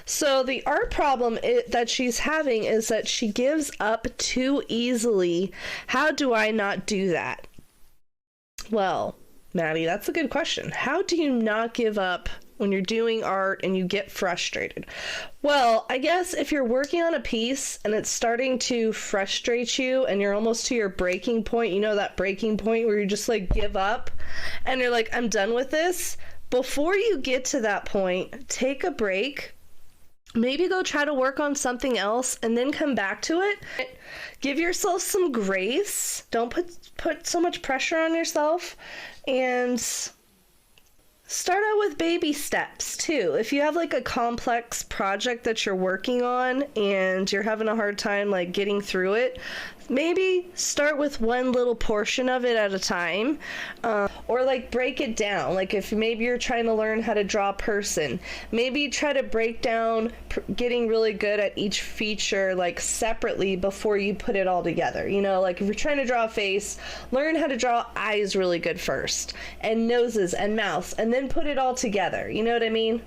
So the art problem that she's having is that she gives up too easily. How do I not do that? Well, Maddie, that's a good question. How do you not give up when you're doing art and you get frustrated? Well, I guess if you're working on a piece and it's starting to frustrate you and you're almost to your breaking point, you know, that breaking point where you just like give up and you're like, I'm done with this. Before you get to that point, take a break. Maybe go try to work on something else and then come back to it. Give yourself some grace. Don't put so much pressure on yourself, and start out with baby steps too. If you have like a complex project that you're working on and you're having a hard time like getting through it, maybe start with one little portion of it at a time, or like break it down. Like if maybe you're trying to learn how to draw a person, maybe try to break down getting really good at each feature like separately before you put it all together. You know, like if you're trying to draw a face, learn how to draw eyes really good first, and noses and mouths, and then put it all together. You know what I mean?